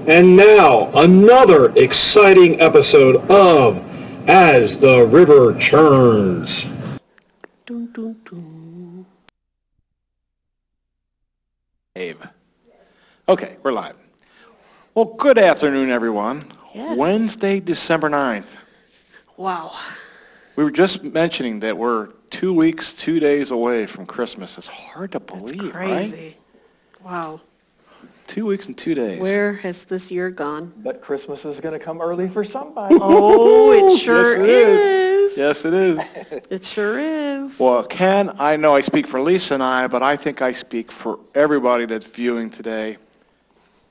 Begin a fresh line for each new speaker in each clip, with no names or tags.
And now, another exciting episode of As the River Churns.
Dun, dun, dun.
Okay, we're live. Well, good afternoon, everyone.
Yes.
Wednesday, December 9th.
Wow.
We were just mentioning that we're 2 weeks, 2 days away from Christmas. It's hard to
That's
believe,
crazy.
right?
Wow.
2 weeks and 2 days.
Where has this year gone?
But Christmas is going to come early for somebody.
Oh, it sure
Yes, it
is.
Yes, it is.
It sure is.
Well, Ken, I know I speak for Lisa and I, but I think I speak for everybody that's viewing today.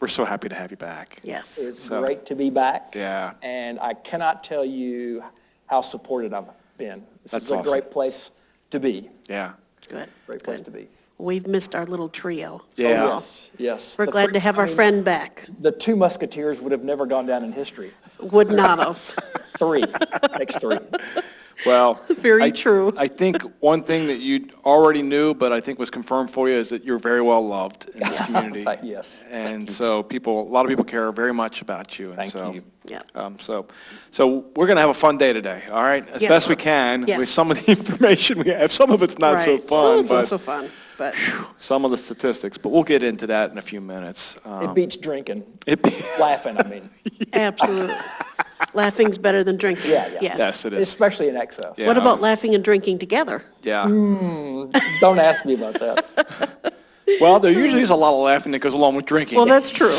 We're so happy to have you back.
Yes.
It's
So-
great to be back.
Yeah.
And I cannot tell you how supported I've been. This
That's
is a
awesome.
great place to be.
Yeah.
Good.
Great place
Good.
to be.
We've missed our little trio.
Yeah.
Oh, yes.
We're glad to have our friend back.
The two Musketeers would have never gone down in history.
Would not have.
Three. Makes three.
Well,
Very true.
I think one thing that you already knew, but I think was confirmed for you, is that you're very well loved in this community.
Yes.
And so a lot of people care very much about you. And
Thank
so,
you.
Yeah.
So we're going to have a fun day today, all right? As
Yes.
best we can
Yes.
with some of the information we have. Some of it's not so
Right.
fun,
Some of it's
but
not so fun, but
some of the statistics. But we'll get into that in a few minutes.
It beats drinking.
It-
Laughing, I mean.
absolutely. Laughing's better than drinking.
Yeah.
Yes.
Yes, it is.
Especially in excess.
Yeah.
What about laughing and drinking together?
Yeah.
Don't ask me about that.
Well, there usually is a lot of laughing that goes along with drinking.
Well, that's true.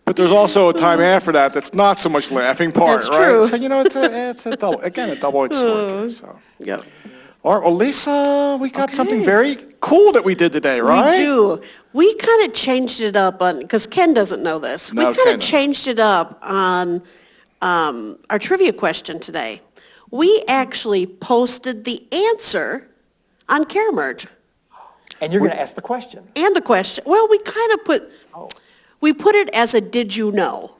But there's also a time after that that's not so much laughing part,
That's
right?
true.
So, it's a double-edged sword. So.
Yep.
All right, well, Lisa, we got something
Okay.
very cool that we did today, right?
We do. We kind of changed it up on, because Ken doesn't know this.
No,
We kind
Ken
of
doesn't.
changed it up on our trivia question today. We actually posted the answer on Care Merge.
And you're going to ask the question.
And the question, well, we kind of we put it as a did you know,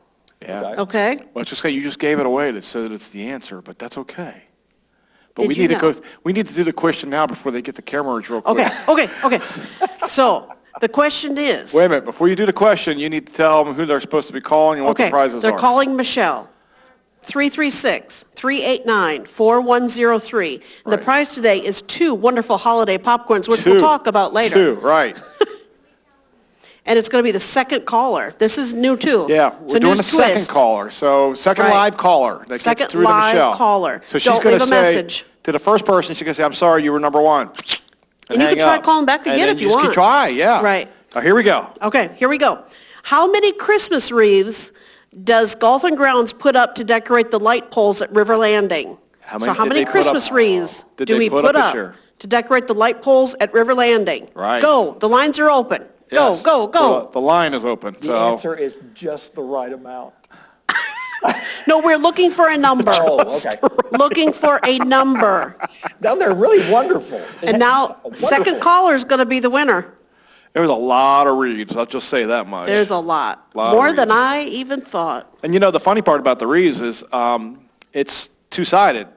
Yeah.
Okay.
okay?
Well, it's just you just gave it away that said it's the answer, but that's okay. But
Did
we
you
need
know?
we need to do the question now before they get the camera merge real quick.
Okay. So the question is,
Wait a minute, before you do the question, you need to tell them who they're supposed to be calling and what the
okay,
prizes
they're
are.
calling Michelle, 336-389-4103. And the
Right.
prize today is 2 wonderful holiday popcorns, which we'll
Two.
talk about later.
2, right.
And it's going to be the second caller. This is new too.
Yeah,
It's
we're doing
new
a second
twist.
caller. So second
Right.
live caller that
Second
gets through to
live
Michelle.
caller.
So she's
Don't
going to
leave a
say
message.
to the first person, she's going to say, "I'm sorry, you were number 1."
And you
hang
can try
up.
calling back
And
again
then
if you
just
want.
Try, yeah.
Right.
Now, here we go.
Okay, here we go. How many Christmas wreaths does Golf and Grounds put up to decorate the light poles at River Landing?
How
So
many
how
did
many
they put up?
Christmas wreaths
Did
do
they
we
put
put
up
up
this year?
to decorate the light poles at River Landing?
Right.
Go, the lines are open. Go,
Yes.
go, go.
The line is open.
The
So
answer is just the right amount.
No, we're looking for a number.
Oh, okay.
Looking for a number.
Now, they're really wonderful.
And now, second caller is going to be the winner.
there was a lot of wreaths. I'll just say that much.
There's a lot.
Lot of
More than
wreaths.
I even thought.
And the funny part about the wreaths is it's two-sided.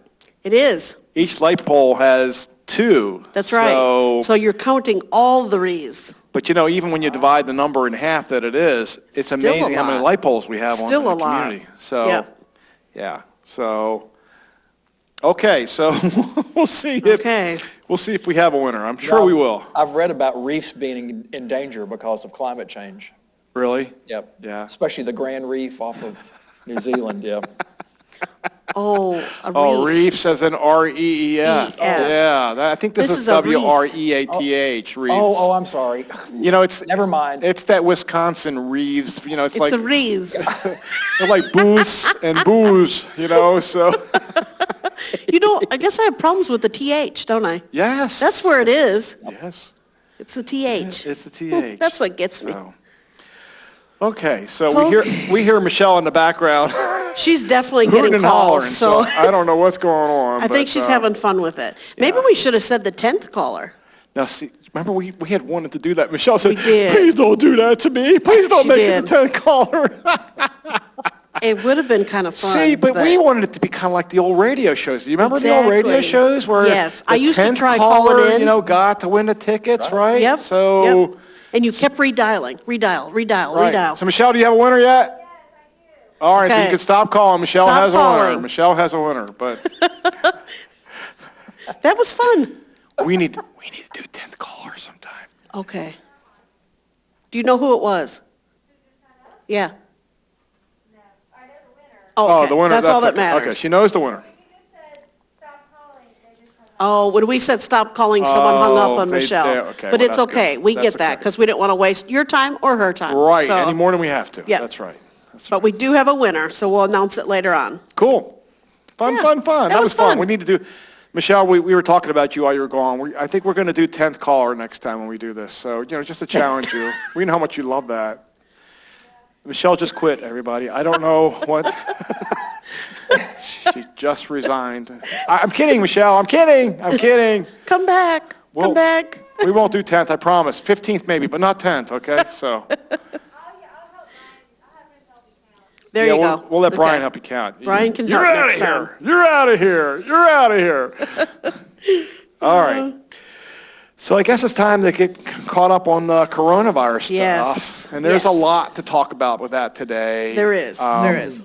It is.
Each light pole has 2.
That's right.
So
you're counting all the wreaths.
But even when you divide the number in half that it is, it's
Still a
amazing how many
lot.
light poles we have on
Still
in the
a lot.
community. So,
Yep.
yeah. So, okay. So we'll see
Okay.
if we have a winner. I'm sure we will.
I've read about reefs being in danger because of climate change.
Really?
Yep.
Yeah.
Especially the Grand Reef off of New Zealand, yeah.
Oh, a reef.
Oh, reefs as in R-E-E-F.
E-F.
Yeah. I think this
This
is
is a reef.
W-R-E-A-T-H. Reefs.
Oh, I'm sorry.
It's
Never mind.
It's that Wisconsin reeves. It's
It's
like
a reef.
they're like booze and booze. So
I guess I have problems with the TH, don't I?
yes.
That's where it is.
Yes.
It's the TH.
It's the TH.
That's what gets me.
So. Okay, so we hear Michelle in the background
She's definitely
hooting
getting
and
calls,
hollering, so
so
I don't know what's going on.
I think she's having fun with it. Maybe we should have said the 10th caller.
Now, see, remember we had wanted to do that. Michelle said,
We did.
"Please don't do that to me. Please don't
She
make
did.
it the 10th caller."
It would have been kind of fun.
See, but we wanted it to be kind of like the old radio shows. Do you remember the old radio
Exactly.
shows where
Yes,
the
I used to
10th
try
caller,
calling in.
got to win the tickets, right?
Yep,
So,
And you kept redial.
Right. So, Michelle, do you have a winner yet? Yes, I do. All right, so you
Okay.
can stop calling. Michelle
Stop
has a winner.
calling.
Michelle has a winner, but
That was fun.
we need to do 10th caller sometime.
Okay. Do you know who it was? Yeah. Oh, okay.
the winner.
That's all that
okay.
matters.
Okay, she knows the winner.
Oh, when we said stop calling, someone hung up on
they-
Michelle.
okay,
but
well,
it's
that's
okay.
good.
We
That's
get that
okay.
because we didn't want to waste your time or her time.
Right,
So,
any more than we have to.
Yeah.
That's right. That's
but
right.
we do have a winner, so we'll announce it later on.
Cool. Fun.
Yeah,
That
that
was
was
fun.
fun.
We need to do, Michelle, we were talking about you while you were gone. I think we're going to do 10th caller next time when we do this. So, just to challenge you. We know how much you love that. Michelle just quit, everybody. I don't know what. She just resigned. I'm kidding, Michelle. I'm kidding.
Come back.
Well,
Come back.
We won't do 10th, I promise. 15th maybe, but not 10th, okay? So.
There
Yeah,
you
we'll,
go.
We'll let Brian
Okay.
help you count.
Brian can
You're
help
out
next
of
time.
here. You're out of here. You're out of here. All right. So I guess it's time to get caught up on the coronavirus
Yes.
stuff. And there's a
Yes.
lot to talk about with that today.
There is. There is.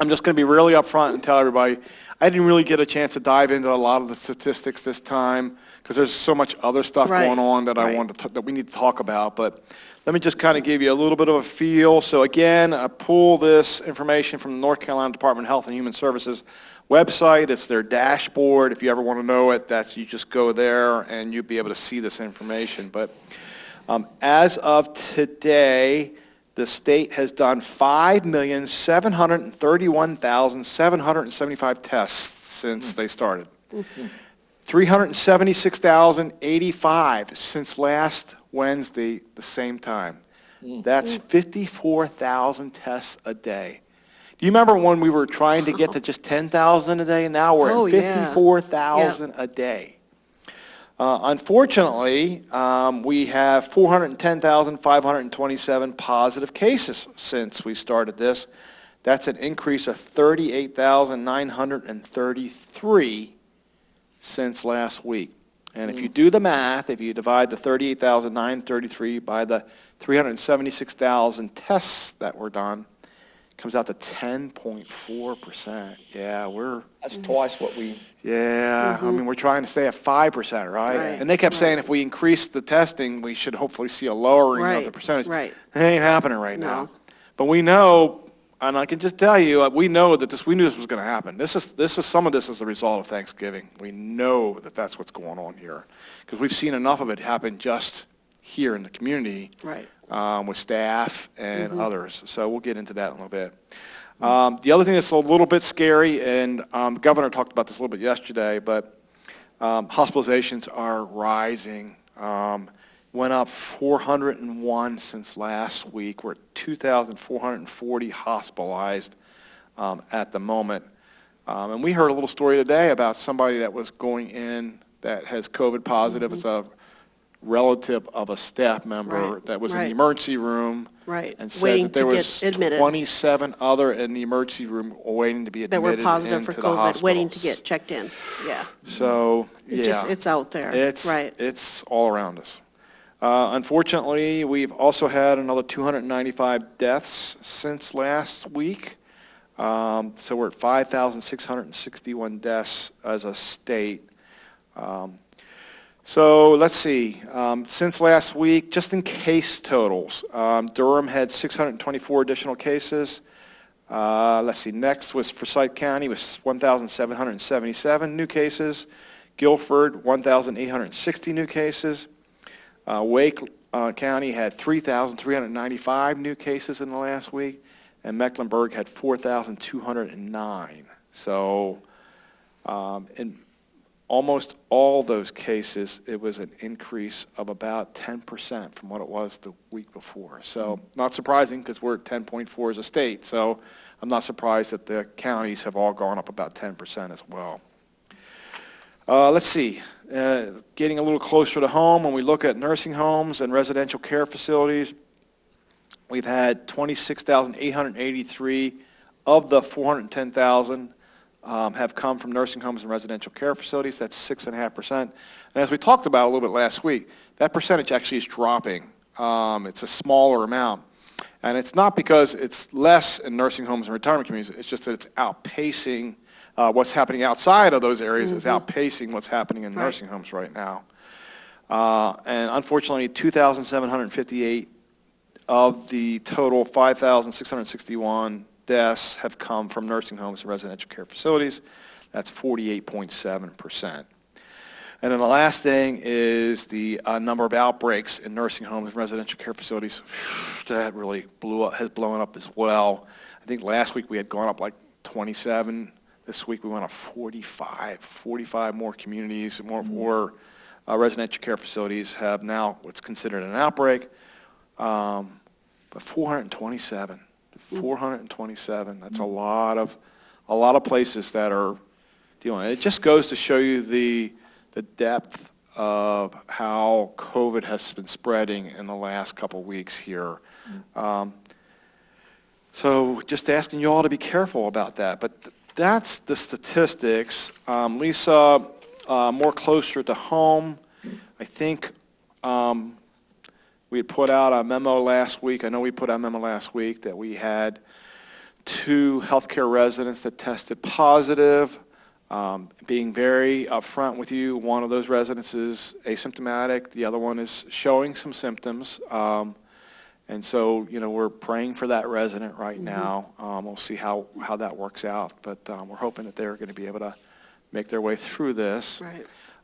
I'm just going to be really upfront and tell everybody, I didn't really get a chance to dive into a lot of the statistics this time because there's so much other stuff
Right.
going on that I
Right.
wanted that we need to talk about. But let me just kind of give you a little bit of a feel. So again, I pull this information from the North Carolina Department of Health and Human Services website. It's their dashboard. If you ever want to know it, you just go there and you'll be able to see this information. But as of today, the state has done 5,731,775 tests since they started. 376,085 since last Wednesday, the same time. That's 54,000 tests a day. Do you remember when we were trying to get to just 10,000 a day? Now we're
Oh,
at
yeah.
54,000 a day. Unfortunately, we have 410,527 positive cases since we started this. That's an increase of 38,933 since last week. And if you do the math, if you divide the 38,933 by the 376,000 tests that were done, it comes out to 10.4%. Yeah,
That's twice what we.
I mean, we're trying to stay at 5%, right?
Right,
And they kept saying if we increase the testing, we should hopefully see a lowering of the
Right,
percentage.
right.
It ain't happening right
No.
now. But we know, and I can just tell you, we know that we knew this was going to happen. Some of this is the result of Thanksgiving. We know that that's what's going on here because we've seen enough of it happen just here in the community.
Right.
With staff and others. So we'll get into that in a little bit. The other thing that's a little bit scary, and the governor talked about this a little bit yesterday, but hospitalizations are rising. Went up 401 since last week. We're at 2,440 hospitalized at the moment. And we heard a little story today about somebody that was going in that has COVID positive. It's a relative of a staff member
Right,
that was in
right.
the emergency room
Right.
and said
Waiting
that there
to get
was
admitted.
27 other in the emergency room waiting to be
That
admitted
were positive for
into the
COVID, waiting to
hospitals.
get checked in. Yeah.
So, yeah.
It's out there. Right.
It's all around us. Unfortunately, we've also had another 295 deaths since last week. So we're at 5,661 deaths as a state. So let's see. Since last week, just in case totals, Durham had 624 additional cases. Let's see. Next was Forsyth County with 1,777 new cases. Guilford, 1,860 new cases. Wake County had 3,395 new cases in the last week, and Mecklenburg had 4,209. So in almost all those cases, it was an increase of about 10% from what it was the week before. So not surprising because we're at 10.4 as a state. So I'm not surprised that the counties have all gone up about 10% as well. Let's see. Getting a little closer to home, when we look at nursing homes and residential care facilities, we've had 26,883 of the 410,000 have come from nursing homes and residential care facilities. That's 6.5%. And as we talked about a little bit last week, that percentage actually is dropping It's a smaller amount. And it's not because it's less in nursing homes and retirement communities. It's just that it's outpacing what's happening outside of those areas. Is outpacing what's happening in nursing homes right now. And unfortunately, 2,758 of the total 5,661 deaths have come from nursing homes and residential care facilities. That's 48.7%. And then the last thing is the number of outbreaks in nursing homes and residential care facilities. That really has blown up as well. I think last week we had gone up like 27. This week we went up 45 more communities, more residential care facilities have now what's considered an outbreak. But 427, that's a lot of places that are dealing. It just goes to show you the depth of how COVID has been spreading in the last couple weeks here. So just asking you all to be careful about that. But that's the statistics. Lisa, more closer to home, I think we had put out a memo last week. I know we put out a memo last week that we had 2 healthcare residents that tested positive. Being very upfront with you, one of those residents is asymptomatic. The other one is showing some symptoms. And so, we're praying for that resident right now. We'll see how that works out. But we're hoping that they're going to be able to make their way through this.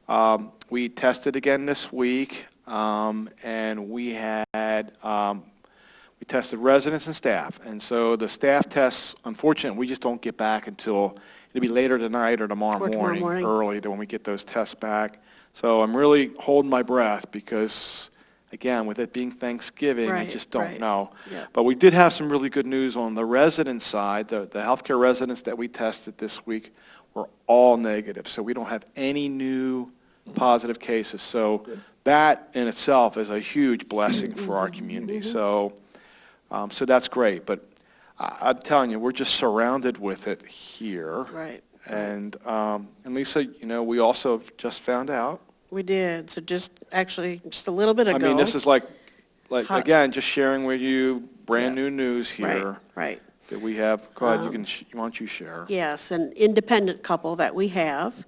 Right.
We tested again this week, and we tested residents and staff. And so the staff tests, unfortunately, we just don't get back until it'll be later tonight or tomorrow morning early when we get those tests back. So I'm really holding my breath because, again, with it being Thanksgiving, I just don't know.
Yeah.
But we did have some really good news on the resident side. The healthcare residents that we tested this week were all negative. So we don't have any new positive cases. So that in itself is a huge blessing for our community. So that's great. But I'm telling you, we're just surrounded with it here.
Right.
And Lisa, we also just found out.
We did. So just a little bit ago.
I mean, this is like again, just sharing with you brand new news here.
Right.
That we have. Go ahead, why don't you share?
Yes, an independent couple that we have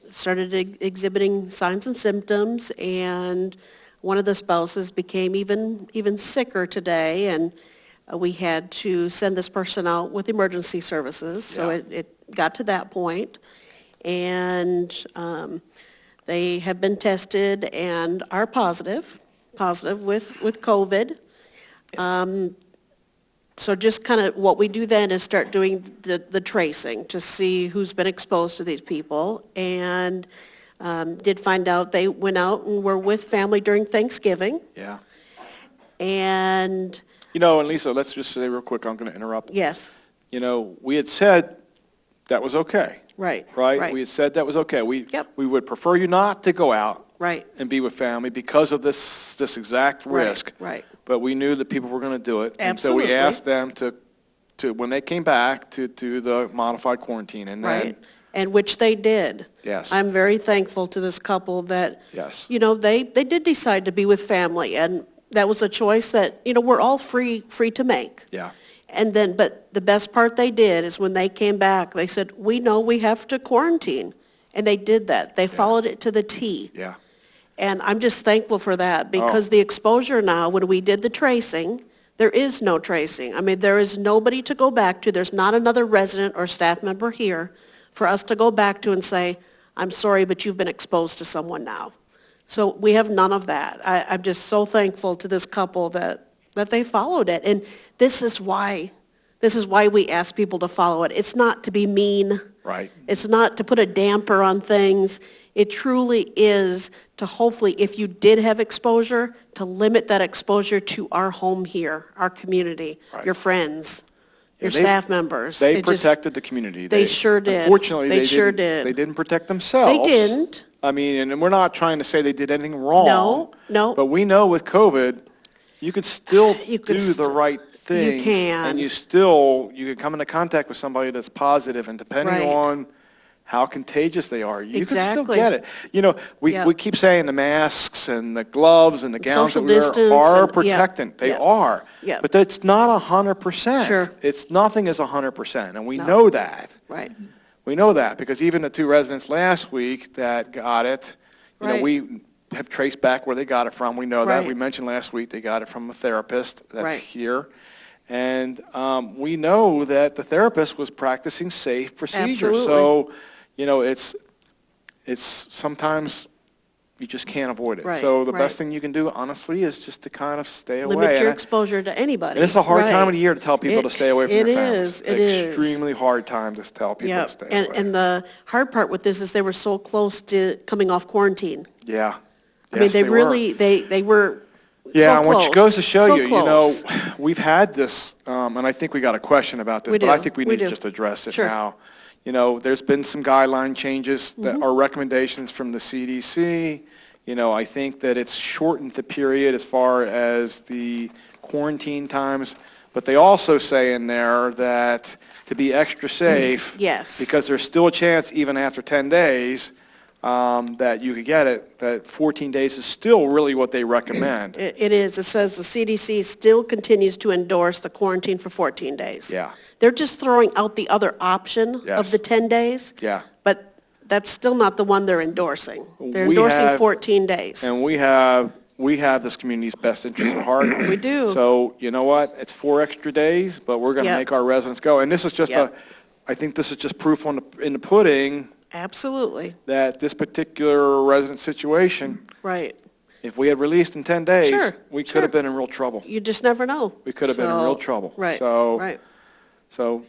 started exhibiting signs and symptoms, and one of the spouses became even sicker today, and we had to send this person out with emergency services. So it got to that point, and they have been tested and are positive with COVID. So just kind of what we do then is start doing the tracing to see who's been exposed to these people, and did find out they went out and were with family during Thanksgiving.
Yeah.
And
and Lisa, let's just say real quick, I'm going to interrupt.
yes,
We had said that was okay.
right.
We had said that was okay. We
Yep.
we would prefer you not to go out
Right.
and be with family because of this exact risk.
Right.
But we knew that people were going to do it.
Absolutely.
And so we asked them to when they came back, to do the modified quarantine. And then,
Right. And which they did.
Yes.
I'm very thankful to this couple that,
Yes.
they did decide to be with family, and that was a choice that, we're all free to make.
Yeah.
And then, but the best part they did is when they came back, they said, we know we have to quarantine. And they did that. They followed it to the T.
Yeah.
And I'm just thankful for that, because the exposure now, when we did the tracing, there is no tracing. I mean, there is nobody to go back to. There's not another resident or staff member here for us to go back to and say, I'm sorry, but you've been exposed to someone now. So we have none of that. I'm just so thankful to this couple that they followed it. And this is why we ask people to follow it. It's not to be mean.
Right.
It's not to put a damper on things. It truly is to hopefully, if you did have exposure, to limit that exposure to our home here, our community,
Right.
your friends, your
they-
staff members.
They
It just-
protected the community.
They sure did.
Unfortunately,
They
they
sure
didn't,
did.
They didn't protect themselves.
They didn't.
I mean, and we're not trying to say they did anything wrong.
No.
But we know with COVID, you could still
You could
do the right things.
can.
And you can come into contact with somebody that's positive, and depending
Right.
on how contagious they are. You can still
Exactly.
get it. You know,
Yeah.
we keep saying the masks and the gloves and the gowns that
social
we wear
distance
are
and- yeah,
protectant. They
yeah.
are.
Yeah.
But it's not 100%.
Sure.
It's nothing is 100%, and we
No.
know that.
Right.
We know that because even the 2 residents last week that got it, you know,
Right.
we have traced back where they got it from. We know that.
Right.
We mentioned last week they got it from a therapist that's
Right.
here. And we know that the therapist was practicing safe procedures.
Absolutely.
So, you know, it's sometimes you just can't avoid it.
Right,
So the
right.
best thing you can do, honestly, is just to kind of stay away.
Limit your
And
exposure to anybody.
it's a hard
Right.
time of the year to tell people to stay away from
It
their families.
is, it is.
Extremely hard time to tell people
Yeah,
to stay away.
and the hard part with this is they were so close to coming off quarantine.
Yeah.
I mean,
Yes,
they
were.
really, they were
Yeah,
so
which goes to show
so
you, you know,
close.
we've had this, and I think we got a question about this,
We
but I
do,
think we
we
need to
do.
just address it
Sure.
now. You know, there's been some guideline changes that
Mm-hmm.
are recommendations from the CDC. You know, I think that it's shortened the period as far as the quarantine times, but they also say in there that to be extra safe,
Yes.
because there's still a chance even after 10 days that you could get it, that 14 days is still really what they recommend.
It is. It says the CDC still continues to endorse the quarantine for 14 days.
Yeah.
They're just throwing out the other option
Yes.
of the 10 days.
Yeah.
But that's still not the one they're endorsing. They're
We
endorsing
have-
14 days.
And we have this community's best interest at heart.
We do.
So, you know what? It's 4 extra days, but we're going to
Yep.
make our residents go. And this is just
Yep.
I think this is just proof in the pudding
Absolutely.
that this particular resident situation,
Right.
if we had released in 10 days,
Sure,
we could
sure.
have been in real trouble.
You just never know.
We could have been in real trouble.
Right,
So-
right.
So,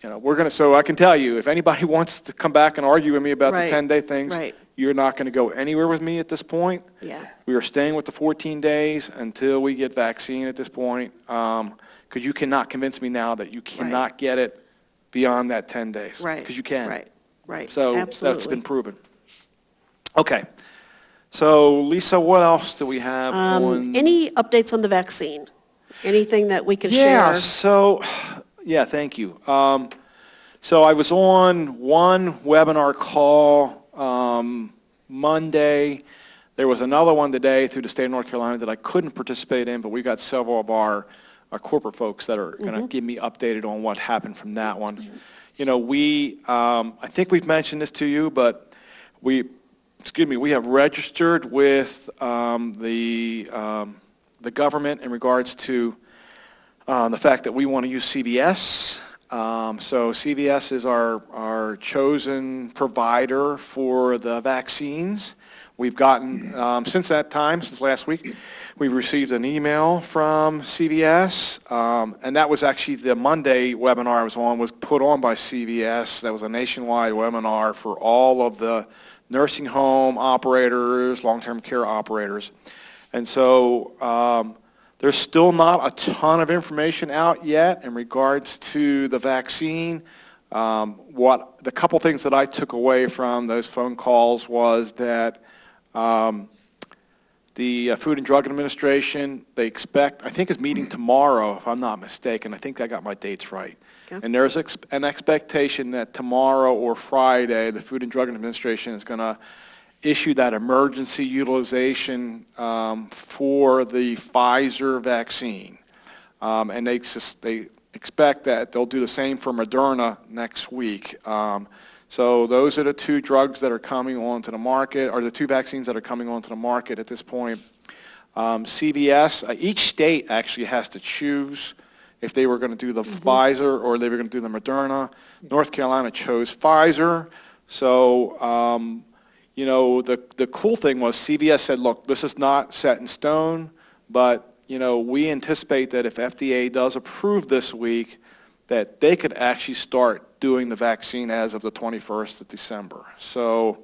you know, so I can tell you, if anybody wants to come back and argue with me about the
Right,
10-day things,
right.
you're not going to go anywhere with me at this point.
Yeah.
We are staying with the 14 days until we get vaccine at this point, because you cannot convince me now that you cannot get it beyond that 10 days.
Right.
Because you can.
Right, right.
So
Absolutely.
that's been proven. Okay. So, Lisa, what else do we have on?
Any updates on the vaccine? Anything that we can
Yeah,
share?
so, yeah, thank you. So I was on one webinar call Monday. There was another one today through the state of North Carolina that I couldn't participate in, but we got several of our corporate folks that are going to give me updated on what happened from that one. You know, I think we've mentioned this to you, but we have registered with the government in regards to the fact that we want to use CVS. So CVS is our chosen provider for the vaccines. We've gotten, since that time, since last week, we've received an email from CVS, and that was actually the Monday webinar I was on, was put on by CVS. That was a nationwide webinar for all of the nursing home operators, long-term care operators. And so there's still not a ton of information out yet in regards to the vaccine. The couple things that I took away from those phone calls was that the Food and Drug Administration, they expect, I think is meeting tomorrow, if I'm not mistaken. I think I got my dates right.
Okay.
And there's an expectation that tomorrow or Friday, the Food and Drug Administration is going to issue that emergency utilization for the Pfizer vaccine. And they expect that they'll do the same for Moderna next week. So those are the 2 drugs that are coming onto the market, or the 2 vaccines that are coming onto the market at this point. CVS, each state actually has to choose if they were going to do the Pfizer or they were going to do the Moderna. North Carolina chose Pfizer. So, you know, the cool thing was CVS said, look, this is not set in stone, but, you know, we anticipate that if FDA does approve this week, that they could actually start doing the vaccine as of the 21st of December. So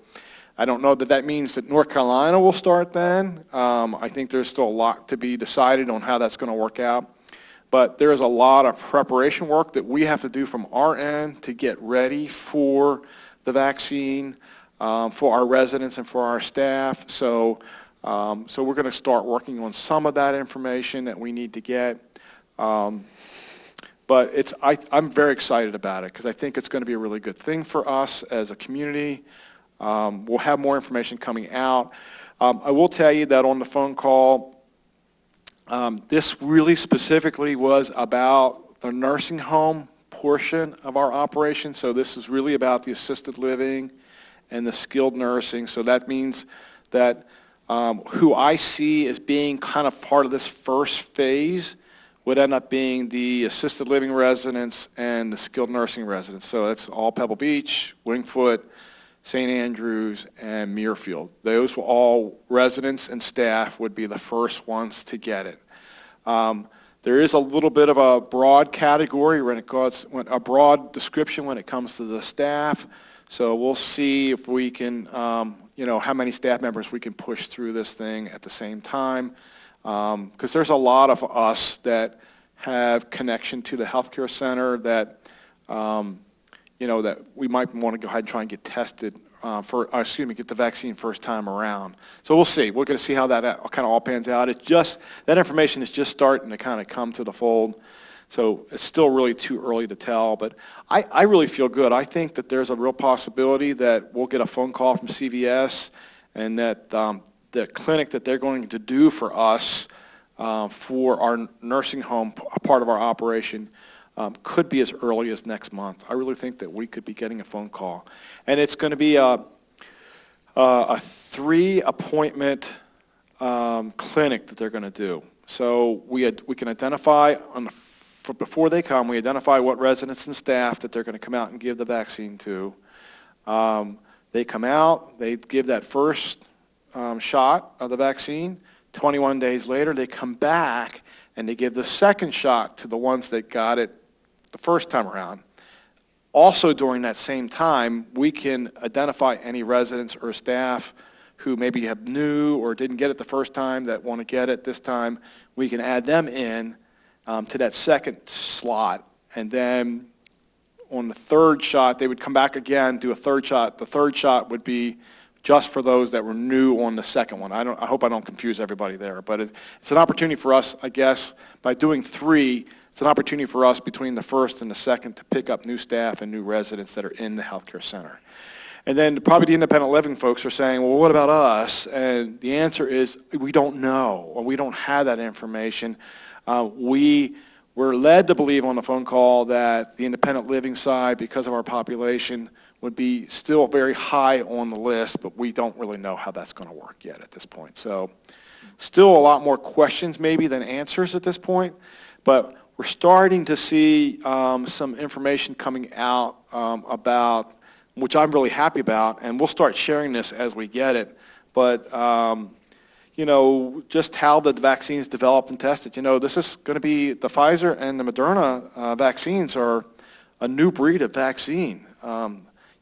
I don't know that that means that North Carolina will start then. I think there's still a lot to be decided on how that's going to work out. But there is a lot of preparation work that we have to do from our end to get ready for the vaccine, for our residents and for our staff. So we're going to start working on some of that information that we need to get. But I'm very excited about it because I think it's going to be a really good thing for us as a community. We'll have more information coming out. I will tell you that on the phone call, this really specifically was about the nursing home portion of our operation. So this is really about the assisted living and the skilled nursing. So that means that who I see as being kind of part of this first phase would end up being the assisted living residents and the skilled nursing residents. So that's all Pebble Beach, Wingfoot, St. Andrews, and Muirfield. Those were all residents and staff would be the first ones to get it. There is a little bit of a broad category when it goes, a broad description when it comes to the staff. So we'll see if we can, how many staff members we can push through this thing at the same time. Because there's a lot of us that have connection to the healthcare center that, that we might want to go ahead and try and get tested get the vaccine first time around. So we'll see. We're going to see how that kind of all pans out. It's just, that information is just starting to kind of come to the fold. So it's still really too early to tell, but I really feel good. I think that there's a real possibility that we'll get a phone call from CVS and that the clinic that they're going to do for us for our nursing home part of our operation could be as early as next month. I really think that we could be getting a phone call. And it's going to be a 3-appointment clinic that they're going to do. So we can identify before they come, we identify what residents and staff that they're going to come out and give the vaccine to. They come out, they give that first shot of the vaccine. 21 days later, they come back and they give the second shot to the ones that got it the first time around. Also during that same time, we can identify any residents or staff who maybe have new or didn't get it the first time that want to get it this time. We can add them in to that second slot, and then on the third shot, they would come back again, do a third shot. The third shot would be just for those that were new on the second one. I hope I don't confuse everybody there, but it's an opportunity for us, I guess, by doing 3, it's an opportunity for us between the first and the second to pick up new staff and new residents that are in the healthcare center. And then probably the independent living folks are saying, well, what about us? And the answer is we don't know, or we don't have that information. We were led to believe on the phone call that the independent living side, because of our population, would be still very high on the list, but we don't really know how that's going to work yet at this point. So still a lot more questions maybe than answers at this point, but we're starting to see some information coming out about, which I'm really happy about, and we'll start sharing this as we get it, but just how the vaccines developed and tested. This is going to be, the Pfizer and the Moderna vaccines are a new breed of vaccine.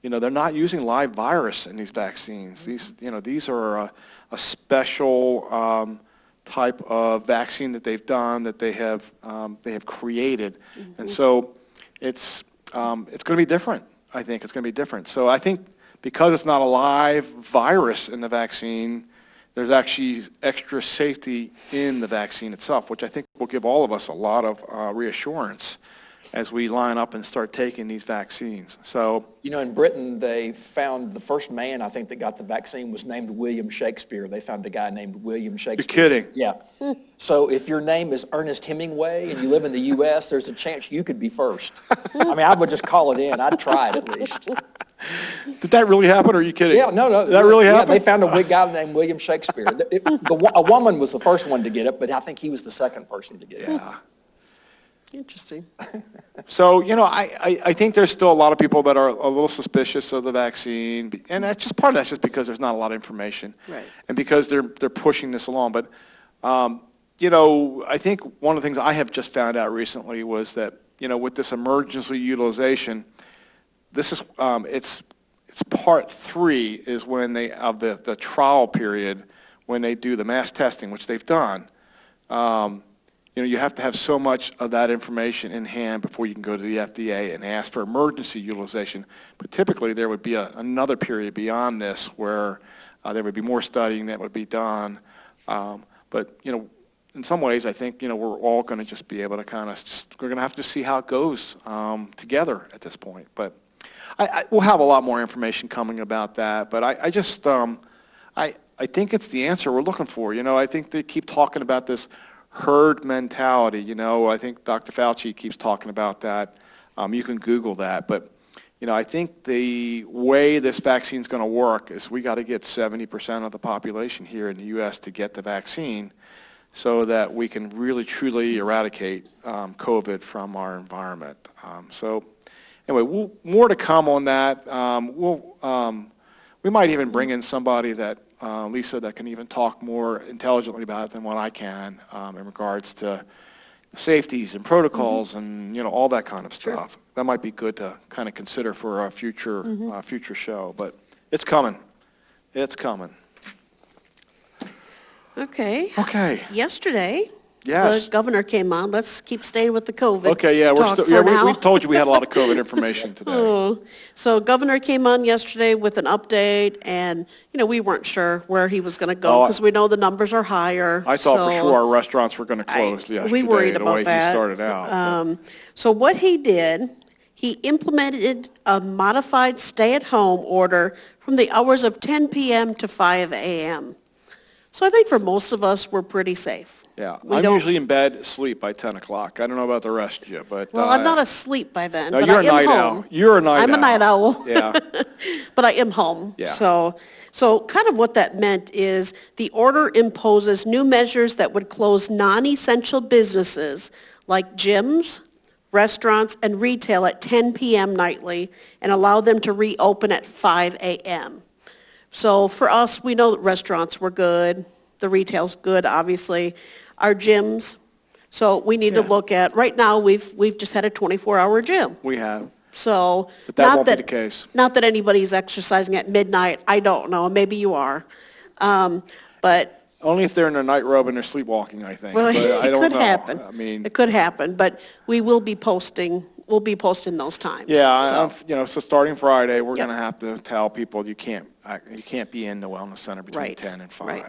They're not using live virus in these vaccines. These are a special type of vaccine that they've done, that they have created. Mm-hmm. And so it's going to be different. I think it's going to be different. So I think because it's not a live virus in the vaccine, there's actually extra safety in the vaccine itself, which I think will give all of us a lot of reassurance as we line up and start taking these vaccines. So,
in Britain, they found the first man, I think, that got the vaccine was named William Shakespeare. They found a guy named William Shakespeare.
You're kidding.
Yeah. So if your name is Ernest Hemingway and you live in the U.S., there's a chance you could be first. I would just call it in. I'd try it at least.
Did that really happen, or are you kidding?
Yeah, no.
Did that really happen?
They found a big guy named William Shakespeare. A woman was the first one to get it, but I think he was the second person to get it.
Yeah.
Interesting.
So, I think there's still a lot of people that are a little suspicious of the vaccine, and that's just part of that's just because there's not a lot of information,
right?
And because they're pushing this along. But I think one of the things I have just found out recently was that with this emergency utilization, this is it's part 3 is when they of the trial period when they do the mass testing, which they've done. You have to have so much of that information in hand before you can go to the FDA and ask for emergency utilization. But typically there would be another period beyond this where there would be more studying that would be done. But in some ways, I think, we're all going to just be able to we're going to have to see how it goes together at this point. But we'll have a lot more information coming about that. But I just, I think it's the answer we're looking for. I think they keep talking about this herd mentality. I think Dr. Fauci keeps talking about that. You can Google that. But, I think the way this vaccine is going to work is we got to get 70% of the population here in the U.S. to get the vaccine so that we can really, truly eradicate COVID from our environment. So anyway, more to come on that. We might even bring in somebody that, Lisa, that can even talk more intelligently about it than what I can in regards to safeties and protocols and, all that kind of stuff. Sure. That might be good to kind of consider for a future show. But it's coming. It's coming.
Okay.
Okay.
Yesterday,
yes,
the governor came on. Let's keep staying with the COVID.
Okay, yeah, we told you we had a lot of COVID information today.
Oh, so governor came on yesterday with an update, and we weren't sure where he was going to go because we know the numbers are higher.
I thought for sure our restaurants were going to close yesterday.
We worried
the
about
way
that.
He started out.
So what he did, he implemented a modified stay-at-home order from the hours of 10 p.m. to 5 a.m. So I think for most of us, we're pretty safe.
Yeah, I'm usually in bed, asleep by 10 o'clock. I don't know about the rest of you, but...
Well, I'm not asleep by then,
no,
but
you're
I
a
am
night
home.
owl. You're a night owl.
I'm a night owl.
Yeah.
But I am home.
Yeah.
So kind of what that meant is the order imposes new measures that would close non-essential businesses like gyms, restaurants, and retail at 10 p.m. nightly and allow them to reopen at 5 a.m. So for us, we know that restaurants were good. The retail's good, obviously. Our gyms, so we need to look at, right now, we've just had a 24-hour gym.
We have.
So,
But that won't be the case.
Not that anybody's exercising at midnight. I don't know. Maybe you are. But
Only if they're in their night robe and they're sleepwalking, I think.
well,
But I
it
don't
could
know.
happen.
I mean,
it could happen. But we will be posting. We'll be posting those times.
yeah, so starting Friday, we're
Yep.
going to have to tell people you can't be in the wellness center between
Right,
10 and 5.
right.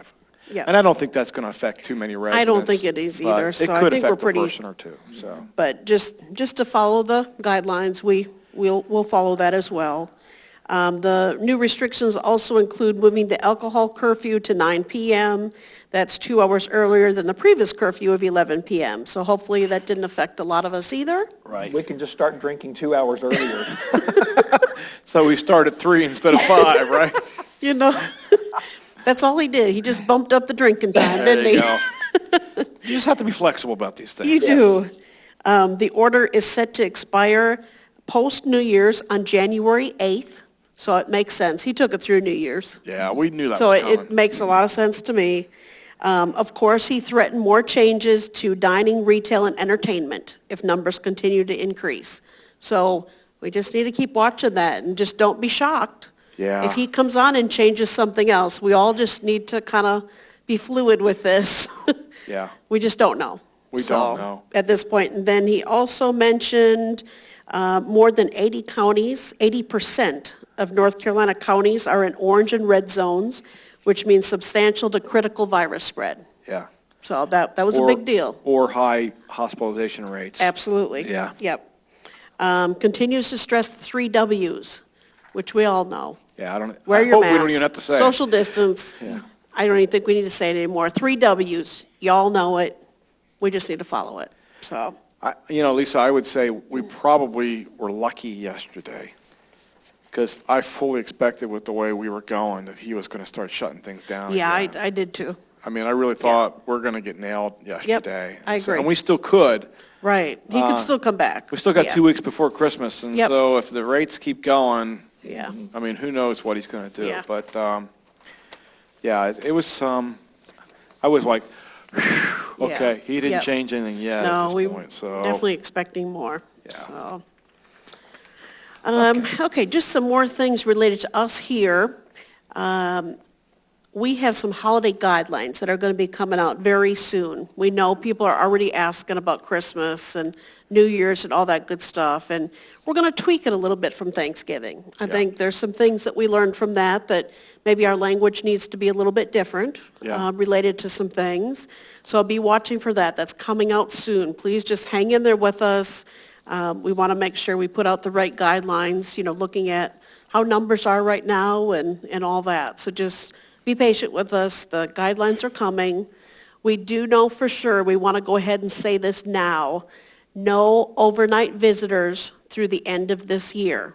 Yeah.
And I don't think that's going to affect too many residents.
I don't think it is either.
But
So
it
I
could
think we're
affect
pretty.
a person or two. So.
But just to follow the guidelines, we'll follow that as well. The new restrictions also include moving the alcohol curfew to 9 p.m. That's 2 hours earlier than the previous curfew of 11 p.m. So hopefully that didn't affect a lot of us either.
Right.
We can just start drinking 2 hours earlier.
So we start at 3 instead of 5, right?
That's all he did. He just bumped up the drinking time,
There
didn't
you
he?
go. You just have to be flexible about these things.
You do. The order is set to expire post-New Year's on January 8th, so it makes sense. He took it through New Year's.
Yeah, we knew that
So
was coming.
it makes a lot of sense to me. Of course, he threatened more changes to dining, retail, and entertainment if numbers continue to increase. So we just need to keep watching that and just don't be shocked.
Yeah.
If he comes on and changes something else, we all just need to kind of be fluid with this.
Yeah.
We just don't know.
We don't know.
At this point. And then he also mentioned more than 80 counties, 80% of North Carolina counties are in orange and red zones, which means substantial to critical virus spread.
Yeah.
So that was a big deal.
Or high hospitalization rates.
Absolutely.
Yeah.
Yep. Continues to stress the 3 W's, which we all know.
Yeah,
Wear
I
your
hope
mask.
we don't even have to say it.
Social distance.
Yeah.
I don't even think we need to say it anymore. 3 W's. Y'all know it. We just need to follow it. So.
Lisa, I would say we probably were lucky yesterday because I fully expected with the way we were going that he was going to start shutting things down.
Yeah,
again.
I did too.
I mean, I really thought we're going to get nailed yesterday.
I agree.
And we still could.
Right. He could still come back.
We still got
Yeah.
2 weeks before Christmas, and
Yep.
so if the rates keep going,
Yeah.
I mean, who knows what he's going to do.
Yeah.
But, it was, I was like, whew, okay,
Yeah.
he didn't
Yep.
change anything yet
No,
at this
we
point. So
definitely expecting more.
Yeah.
So. Okay, just some more things related to us here. we have some holiday guidelines that are going to be coming out very soon. We know people are already asking about Christmas and New Year's and all that good stuff, and we're going to tweak it a little bit from Thanksgiving. I think there's some things that we learned from that maybe our language needs to be a little bit different related to some things. So I'll be watching for that. That's coming out soon. Please just hang in there with us. We want to make sure we put out the right guidelines, looking at how numbers are right now and all that. So just be patient with us. The guidelines are coming. We do know for sure, we want to go ahead and say this now, no overnight visitors through the end of this year.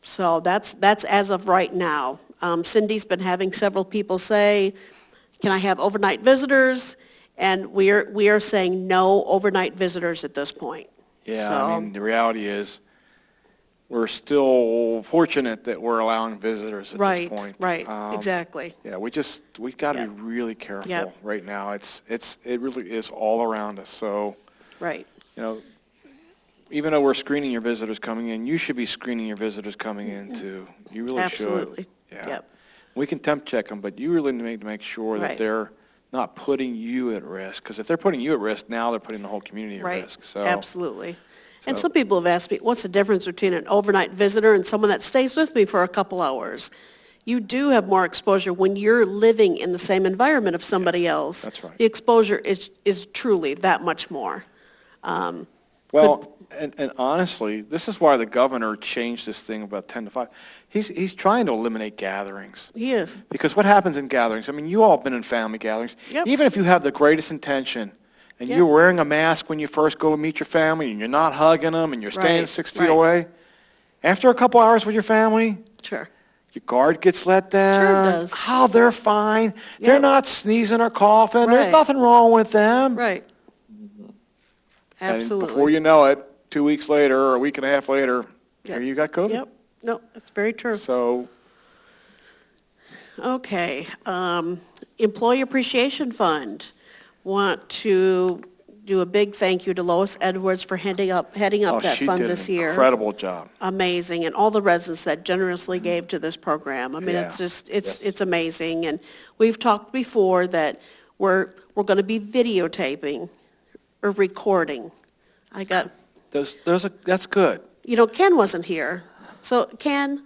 So that's as of right now. Cindy's been having several people say, can I have overnight visitors? And we are saying no overnight visitors at this point.
Yeah,
So,
I mean, the reality is, we're still fortunate that we're allowing visitors at this point.
Right, exactly.
Yeah, we got to be really careful right now. It really is all around us. So,
Right.
even though we're screening your visitors coming in, you should be screening your visitors coming in too. You really
Absolutely.
should. Yeah.
Yep.
We can temp check them, but you really need to make sure that
Right.
they're not putting you at risk. Because if they're putting you at risk, now they're putting the whole community at
Right.
risk. So,
Absolutely. And
so-
some people have asked me, what's the difference between an overnight visitor and someone that stays with me for a couple hours? You do have more exposure when you're living in the same environment of somebody else.
That's right.
The exposure is truly that much more.
Well, and honestly, this is why the governor changed this thing about 10 to 5. He's trying to eliminate gatherings.
He is.
Because what happens in gatherings, I mean, you all have been in family gatherings.
Yep.
Even if you have the greatest intention, and
Yep.
you're wearing a mask when you first go to meet your family, and you're not hugging them, and you're staying
Right,
6 feet
right.
away, after a couple hours with your family,
Sure.
your guard gets let down.
does.
Oh, they're fine. They're
Yep.
not sneezing or coughing.
Right.
There's nothing wrong with them.
Right. Absolutely.
And before you know it, 2 weeks later or a week and a half later,
Yep.
here you got COVID.
Yep. No, that's very true.
So,
Okay. Employee Appreciation Fund. Want to do a big thank you to Lois Edwards for heading up that
she
fund
did
this
an
year.
incredible job.
Amazing, and all the residents that generously gave to this program. I mean,
Yeah.
it's just,
Yes.
it's amazing. And we've talked before that we're going to be videotaping or recording. I got,
That's good.
Ken wasn't here. So Ken,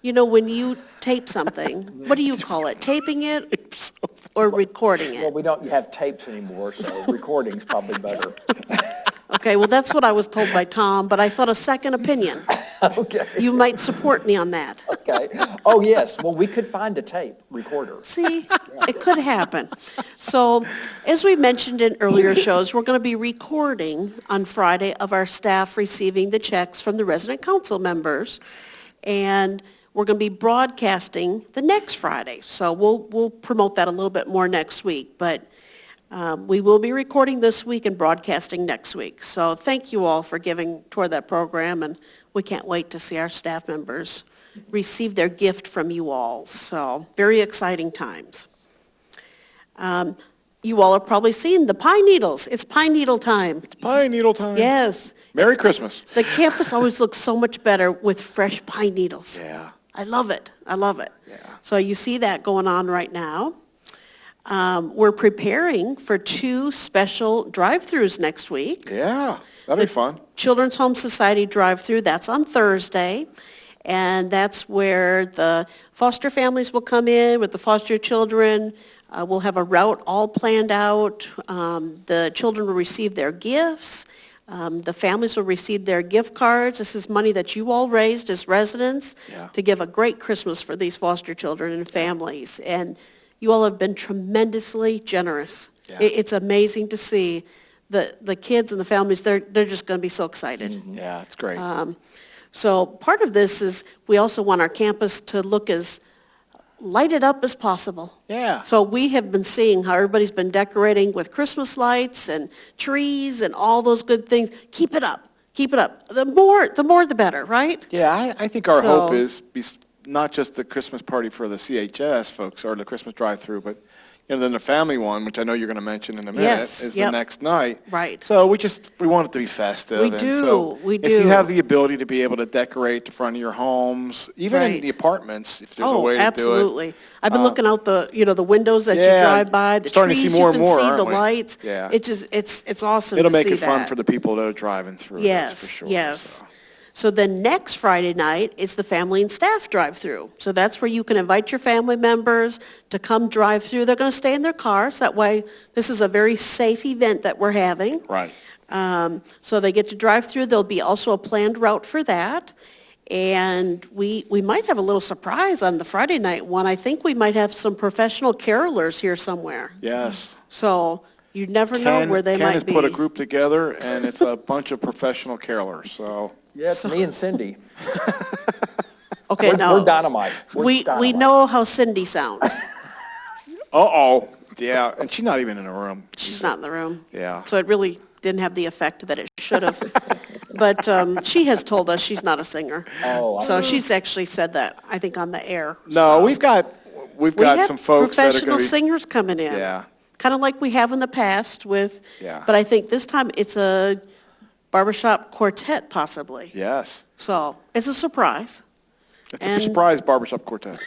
when you tape something, what do you call it? Taping it or recording
Well,
it?
we don't have tapes anymore, so recording's probably better.
Okay, well, that's what I was told by Tom, but I thought a second opinion.
Okay.
You might support me on that.
Okay. Oh, yes. Well, we could find a tape recorder.
See, it could happen. So, as we mentioned in earlier shows, we're going to be recording on Friday of our staff receiving the checks from the resident council members, and we're going to be broadcasting the next Friday. So we'll promote that a little bit more next week, but we will be recording this week and broadcasting next week. So thank you all for giving toward that program, and we can't wait to see our staff members receive their gift from you all. So very exciting times. You all have probably seen the pine needles. It's pine needle time.
Pine needle time.
Yes.
Merry Christmas.
The campus always looks so much better with fresh pine needles.
Yeah.
I love it. I love it.
Yeah.
So you see that going on right now. We're preparing for 2 special drive-throughs next week.
Yeah. That'll be fun.
Children's Home Society drive-through, that's on Thursday. And that's where the foster families will come in with the foster children. We'll have a route all planned out. The children will receive their gifts. The families will receive their gift cards. This is money that you all raised as residents to give a great Christmas for these foster children and families. And you all have been tremendously generous.
Yeah.
It's amazing to see the kids and the families. They're just going to be so excited.
Yeah, it's great.
So part of this is we also want our campus to look as lighted up as possible.
Yeah.
So we have been seeing how everybody's been decorating with Christmas lights and trees and all those good things. Keep it up. Keep it up. The more, the better, right?
Yeah, I think our hope
So-
is not just the Christmas party for the CHS folks or the Christmas drive-through, but And then the family one, which I know you're going to mention in a minute,
Yes,
is
yep.
the next night.
Right.
So we want it to be festive.
We
and
do,
so
we
If
do.
you have the ability to be able to decorate the front of your homes, even in
Right.
the apartments, if there's a
Oh,
way to
absolutely.
do it.
I've been looking out the windows as you
Yeah,
drive by, the
starting to
trees
see more
you
and
can
more,
see,
aren't
the
we?
lights.
Yeah.
It's awesome
It'll
to
make
see
it fun
that.
for the people that are driving through. That's for
Yes,
sure.
yes.
So.
So then next Friday night is the family and staff drive-through. So that's where you can invite your family members to come drive through. They're going to stay in their cars. That way, this is a very safe event that we're having.
Right.
So they get to drive through. There'll be also a planned route for that. And we might have a little surprise on the Friday night one. I think we might have some professional carolers here somewhere.
Yes.
So you never know where they
Ken
might
has
be.
put a group together, and it's a bunch of professional carolers. So
Yeah, it's me and Cindy.
Okay, no.
We're dynamite. We're
We
dynamite.
know how Cindy sounds.
yeah, and she's not even in the room.
She's not in the room.
Yeah.
So it really didn't have the effect that it should have. But she has told us she's not a singer.
Oh, I
So
see.
she's actually said that, I think, on the air.
No,
So
we've got
we have
some folks that are
professional
going to be.
singers coming in.
Yeah.
Kind of like we have in the past with,
Yeah.
but I think this time it's a barbershop quartet possibly.
Yes.
So it's a surprise.
It's
And-
a surprise barbershop quartet.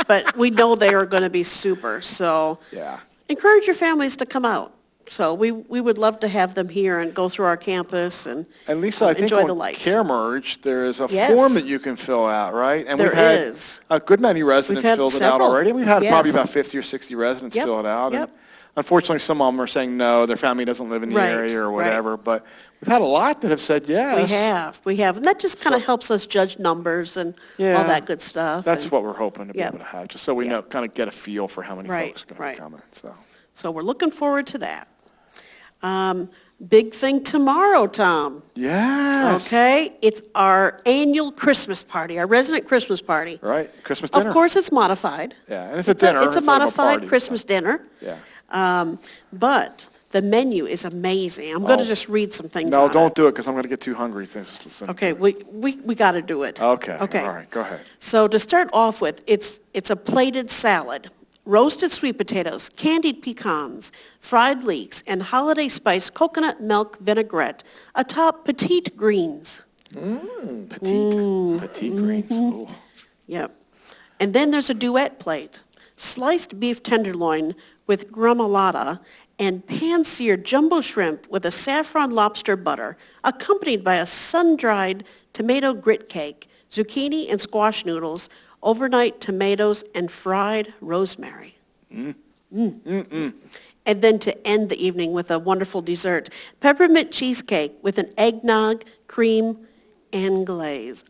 But we know they are going to be super. So
Yeah.
encourage your families to come out. So we would love to have them here and go through our campus and
And Lisa, I think
enjoy the
on
lights.
Care Merge, there is a
Yes.
form that you can fill out, right? And
There
we've had
is.
a good many residents
had
filled it out
several.
already. We've had probably
Yes.
about 50 or 60 residents
Yep,
fill it out.
yep.
And unfortunately, some of them are saying no, their family doesn't live in the
Right,
area or
right.
whatever. But we've had a lot that have said yes.
We have. And that just kind of helps us judge numbers and
Yeah.
all that good stuff.
That's
And
what we're hoping to be
Yep.
able to have, just so we know, kind of get a feel for how many
Right,
folks are going
right.
to be coming.
So we're looking forward to that. Big thing tomorrow, Tom.
Yes.
Okay? It's our annual Christmas party, our resident Christmas party.
Right. Christmas dinner.
Of course, it's modified.
Yeah, and it's a dinner.
It's a
instead of
modified
party,
Christmas
so.
dinner.
Yeah.
But the menu is amazing. I'm going to
Oh.
just read some things
No,
on
don't
it.
do it because I'm going to get too hungry to just listen.
Okay, we got to do it.
Okay.
Okay.
All right. Go ahead.
So to start off with, it's a plated salad, roasted sweet potatoes, candied pecans, fried leeks, and holiday spice coconut milk vinaigrette atop petite greens.
Petite greens. Ooh.
Yep. And then there's a duet plate, sliced beef tenderloin with gremolata and pan-seared jumbo shrimp with a saffron lobster butter, accompanied by a sun-dried tomato grit cake, zucchini and squash noodles, overnight tomatoes, and fried rosemary. And then to end the evening with a wonderful dessert, peppermint cheesecake with an eggnog, cream, and glaze.